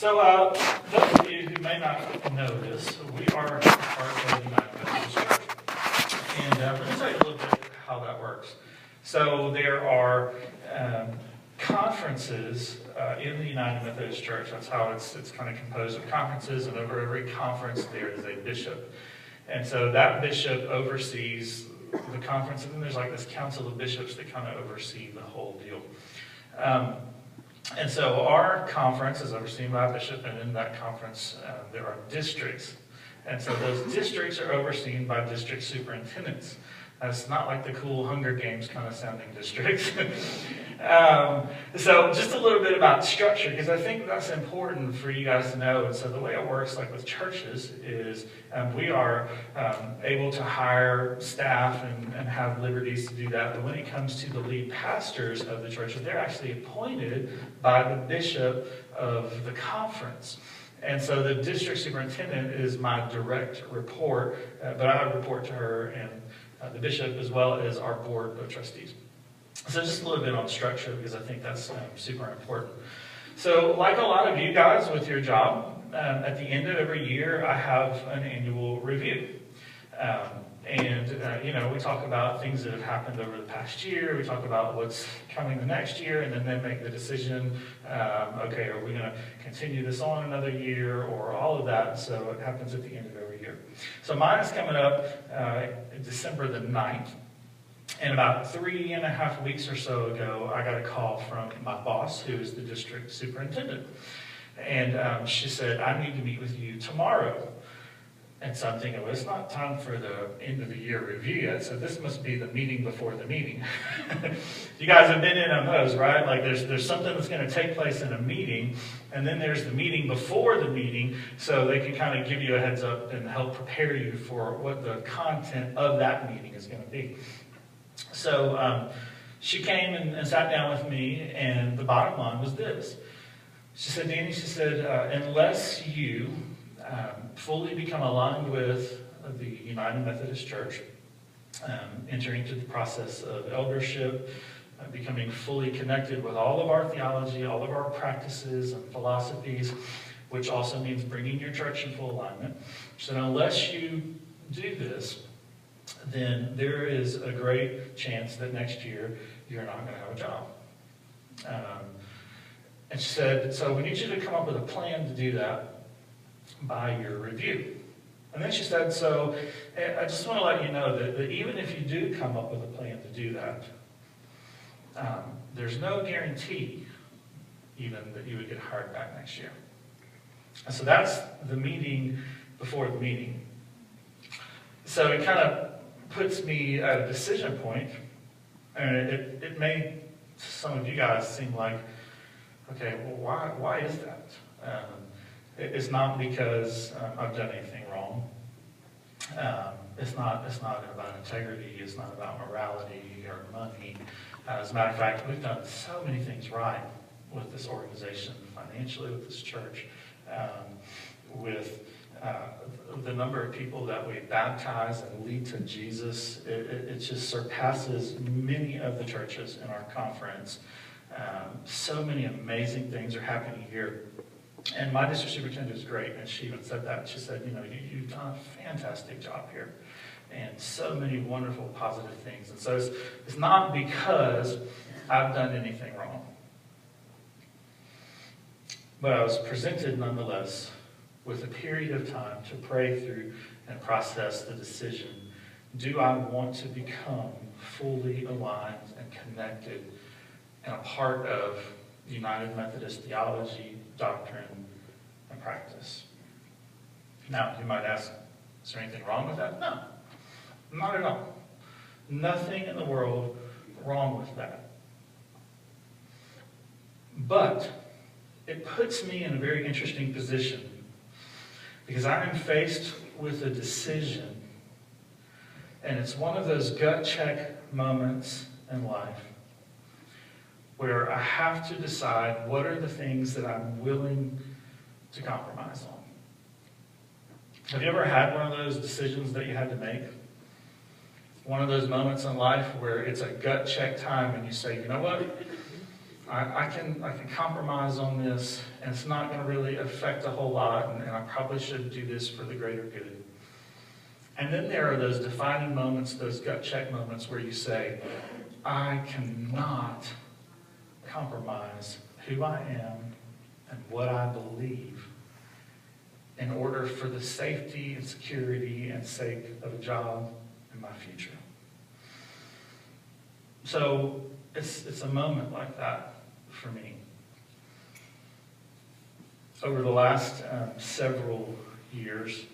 So, those of you who may not know this, we are part of the United Methodist Church. And let me tell you a little bit how that works. So, there are conferences in the United Methodist Church. That's how it's kind of composed of conferences, and over every conference there is a bishop. And so that bishop oversees the conference, and then there's like this council of bishops that kind of oversee the whole deal. And so our conference is overseen by a bishop, and in that conference there are districts. And so those districts are overseen by district superintendents. It's not like the cool Hunger Games kind of sounding districts. So just a little bit about structure, because I think that's important for you guys to know. And so the way it works, like with churches, is we are able to hire staff and have liberties to do that. But when it comes to the lead pastors of the churches, they're actually appointed by the bishop of the conference. And so the district superintendent is my direct report, but I report to her and the bishop, as well as our board of trustees. So just a little bit on structure, because I think that's super important. So like a lot of you guys with your job, at the end of every year, I have an annual review. We talk about things that have happened over the past year. We talk about what's coming the next year, and then they make the decision, okay, are we going to continue this on another year, or all of that. So it happens at the end of every year. So mine is coming up December the 9th. And about 3.5 weeks or so ago, I got a call from my boss, who is the district superintendent. And she said, I need to meet with you tomorrow. And so I'm thinking, well, it's not time for the end of the year review yet, so this must be the meeting before the meeting. You guys have been in on those, right? Like there's something that's going to take place in a meeting, and then there's the meeting before the meeting, so they can kind of give you a heads up and help prepare you for what the content of that meeting is going to be. So she came and sat down with me, and the bottom line was this. She said, Danny, unless you fully become aligned with the United Methodist Church, entering into the process of eldership, becoming fully connected with all of our theology, all of our practices and philosophies, which also means bringing your church in full alignment. So unless you do this, then there is a great chance that next year you're not going to have a job. And she said, so we need you to come up with a plan to do that by your review. And then she said, so I just want to let you know that even if you do come up with a plan to do that, there's no guarantee even that you would get hired back next year. And so that's the meeting before the meeting. So it kind of puts me at a decision point, and it may, to some of you guys, seem like, okay, well, why is that? It's not because I've done anything wrong. It's not about integrity. It's not about morality or money. As a matter of fact, we've done so many things right with this organization, financially, with this church, with the number of people that we baptize and lead to Jesus. It just surpasses many of the churches in our conference. So many amazing things are happening here. And my district superintendent is great, and she even said that. She said, you've done a fantastic job here, and so many wonderful, positive things. And so it's not because I've done anything wrong. But I was presented, nonetheless, with a period of time to pray through and process the decision. Do I want to become fully aligned and connected and a part of United Methodist theology, doctrine, and practice? Now, you might ask, is there anything wrong with that? No, not at all. Nothing in the world wrong with that. But it puts me in a very interesting position, because I am faced with a decision, and it's one of those gut check moments in life where I have to decide what are the things that I'm willing to compromise on. Have you ever had one of those decisions that you had to make? One of those moments in life where it's a gut check time and you say, you know what? I can compromise on this, and it's not going to really affect a whole lot, and I probably should do this for the greater good. And then there are those defining moments, those gut check moments where you say, I cannot compromise who I am and what I believe in order for the safety and security and sake of a job and my future. So it's a moment like that for me. Over the last several years,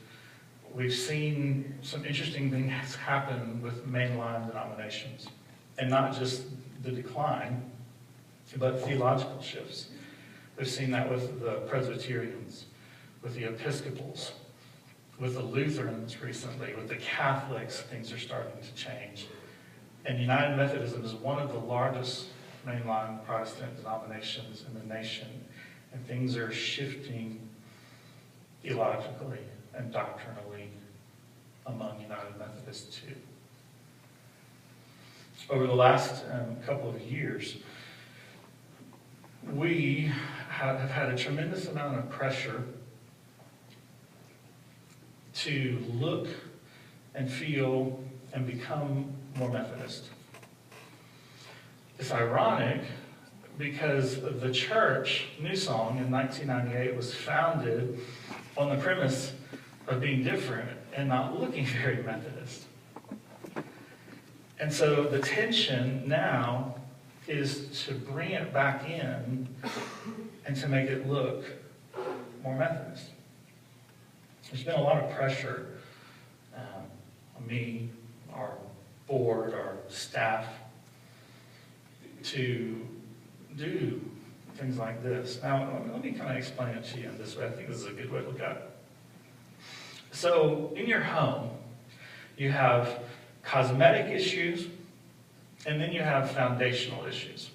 we've seen some interesting things happen with mainline denominations, and not just the decline, but theological shifts. We've seen that with the Presbyterians, with the Episcopals, with the Lutherans recently, with the Catholics. Things are starting to change. And United Methodism is one of the largest mainline Protestant denominations in the nation, and things are shifting theologically and doctrinally among United Methodists too. Over the last couple of years, we have had a tremendous amount of pressure to look and feel and become more Methodist. It's ironic because the church, New Song, in 1998 was founded on the premise of being different and not looking very Methodist. And so the tension now is to bring it back in and to make it look more Methodist. There's been a lot of pressure on me, our board, our staff, to do things like this. Now, let me kind of explain it to you in this way. I think this is a good way to look at it. So, in your home, you have cosmetic issues, and then you have foundational issues.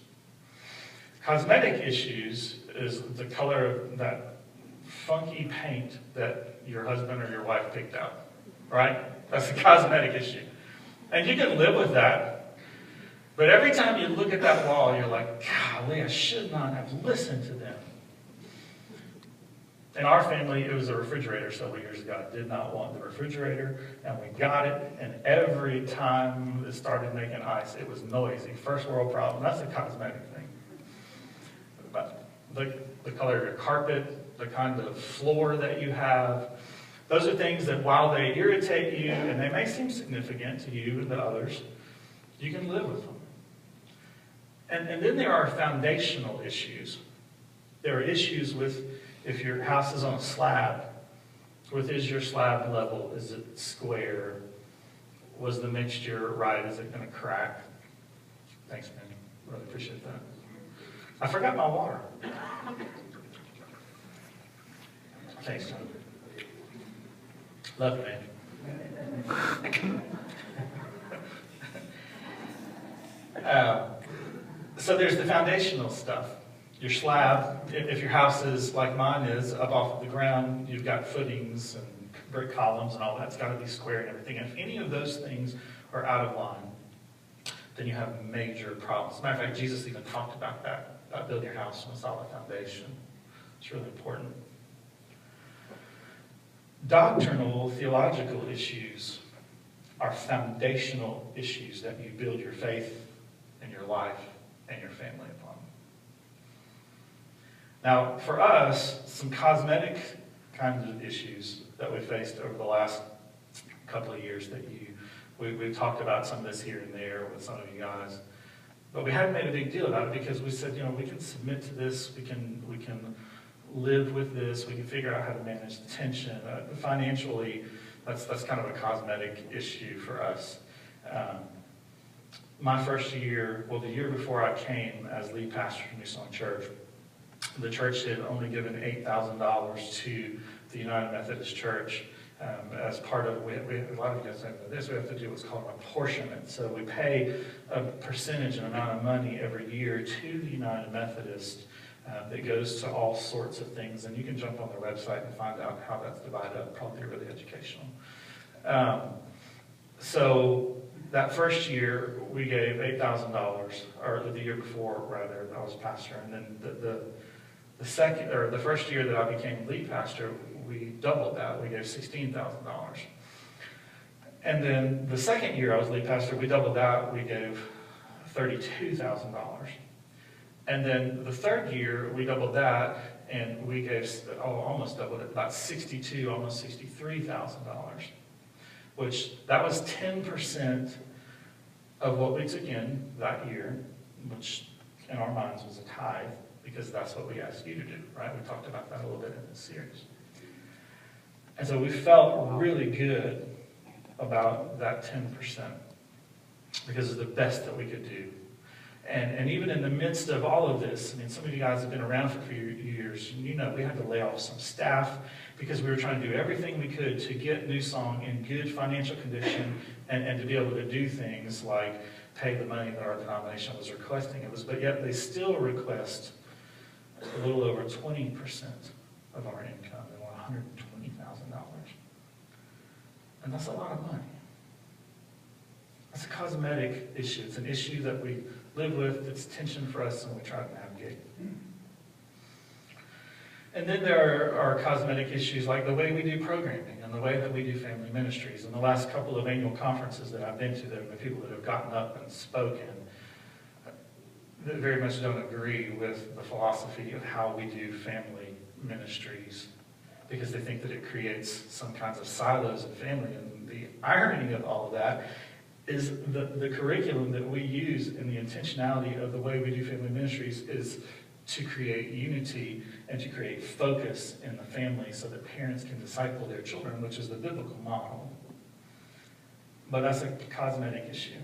Cosmetic issues is the color of that funky paint that your husband or your wife picked out, right? That's a cosmetic issue. And you can live with that. But every time you look at that wall, you're like, golly, I should not have listened to them. In our family, it was a refrigerator several years ago. I did not want the refrigerator, and we got it, and every time it started making ice, it was noisy. First world problem. That's a cosmetic thing. But the color of your carpet, the kind of floor that you have, those are things that while they irritate you, and they may seem significant to you and to others, you can live with them. And then there are foundational issues. There are issues with if your house is on a slab, is your slab level? Is it square? Was the mixture right? Is it going to crack? Thanks, man. Really appreciate that. I forgot my water. Thanks, John. Love you, man. So there's the foundational stuff. Your slab, if your house is like mine is, up off of the ground, you've got footings and brick columns and all that's got to be square and everything. And if any of those things are out of line, then you have major problems. As a matter of fact, Jesus even talked about that, about building your house on a solid foundation. It's really important. Doctrinal, theological issues are foundational issues that you build your faith and your life and your family upon. Now, for us, some cosmetic kinds of issues that we faced over the last couple of years that we've talked about some of this here and there with some of you guys, but we hadn't made a big deal about it because we said, we can submit to this, we can live with this, we can figure out how to manage the tension. Financially, that's kind of a cosmetic issue for us. My first year, the year before I came as lead pastor of New Song Church, the church had only given $8,000 to the United Methodist Church as part of, a lot of you guys don't know this, we have to do what's called an apportionment. So we pay a percentage, an amount of money every year to the United Methodist that goes to all sorts of things. And you can jump on their website and find out how that's divided up, probably really educational. So that first year, we gave $8,000, or the year before, rather, I was pastor. And then the first year that I became lead pastor, we doubled that. We gave $16,000. And then the second year I was lead pastor, we doubled that. We gave $32,000. And then the third year, we doubled that, and we gave, almost doubled it, about $62,000, almost $63,000, which that was 10% of what we took in that year, which in our minds was a tithe, because that's what we asked you to do, right? We talked about that a little bit in this series. And so we felt really good about that 10%, because it's the best that we could do. And even in the midst of all of this, I mean, some of you guys have been around for a few years, and you know we had to lay off some staff because we were trying to do everything we could to get New Song in good financial condition and to be able to do things like pay the money that our denomination was requesting. But yet they still request a little over 20% of our income. They want $120,000. And that's a lot of money. That's a cosmetic issue. It's an issue that we live with. It's tension for us, and we try to navigate. And then there are cosmetic issues like the way we do programming and the way that we do family ministries. In the last couple of annual conferences that I've been to, there have been people that have gotten up and spoken that very much don't agree with the philosophy of how we do family ministries, because they think that it creates some kinds of silos in family. And the irony of all of that is the curriculum that we use and the intentionality of the way we do family ministries is to create unity and to create focus in the family so that parents can disciple their children, which is the biblical model. But that's a cosmetic issue.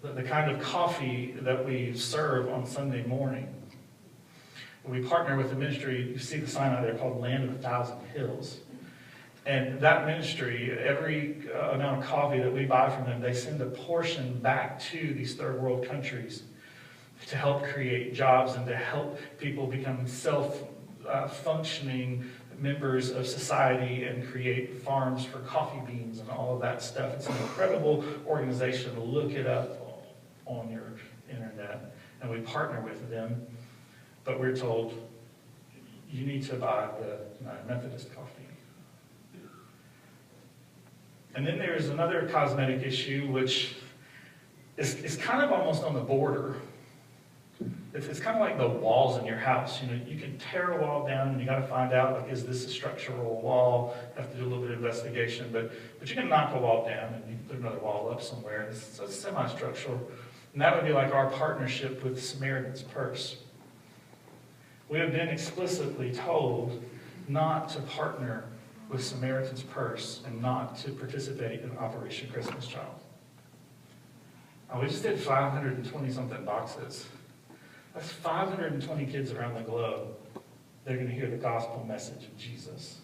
The kind of coffee that we serve on Sunday morning, we partner with the ministry. You see the sign out there called Land of a Thousand Hills. And that ministry, every amount of coffee that we buy from them, they send a portion back to these third world countries to help create jobs and to help people become self-functioning members of society and create farms for coffee beans and all of that stuff. It's an incredible organization. Look it up on your internet. And we partner with them. But we're told, you need to buy the United Methodist coffee. And then there's another cosmetic issue, which is kind of almost on the border. It's kind of like the walls in your house. You know, you can tear a wall down, and you got to find out, like, is this a structural wall? You have to do a little bit of investigation, but you can knock a wall down and you can put another wall up somewhere. It's semi-structural, and that would be like our partnership with Samaritan's Purse. We have been explicitly told not to partner with Samaritan's Purse and not to participate in Operation Christmas Child. We just did 520-something boxes. That's 520 kids around the globe. They're going to hear the gospel message of Jesus.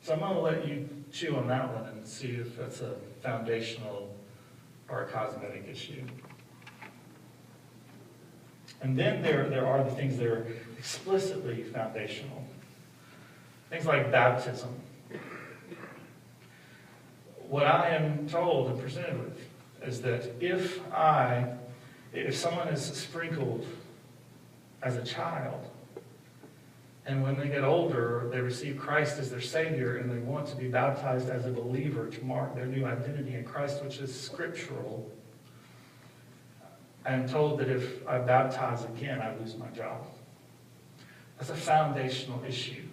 So I'm going to let you chew on that one and see if that's a foundational or a cosmetic issue. And then there are the things that are explicitly foundational. Things like baptism. What I am told and presented with is that if someone is sprinkled as a child, and when they get older, they receive Christ as their Savior, and they want to be baptized as a believer to mark their new identity in Christ, which is scriptural, I am told that if I baptize again, I lose my job. That's a foundational issue.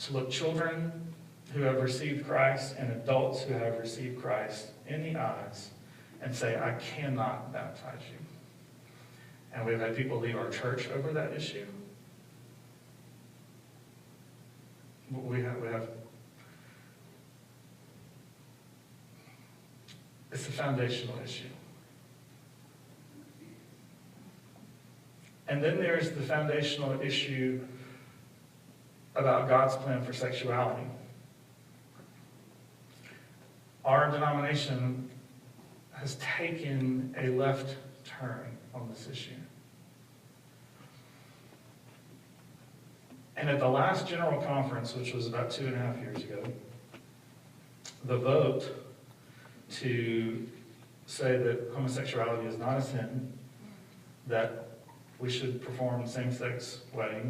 To look children who have received Christ and adults who have received Christ in the eyes and say, I cannot baptize you. And we've had people leave our church over that issue. We have it's a foundational issue. And then there's the foundational issue about God's plan for sexuality. Our denomination has taken a left turn on this issue. And at the last general conference, which was about 2.5 years ago, the vote to say that homosexuality is not a sin, that we should perform same-sex weddings,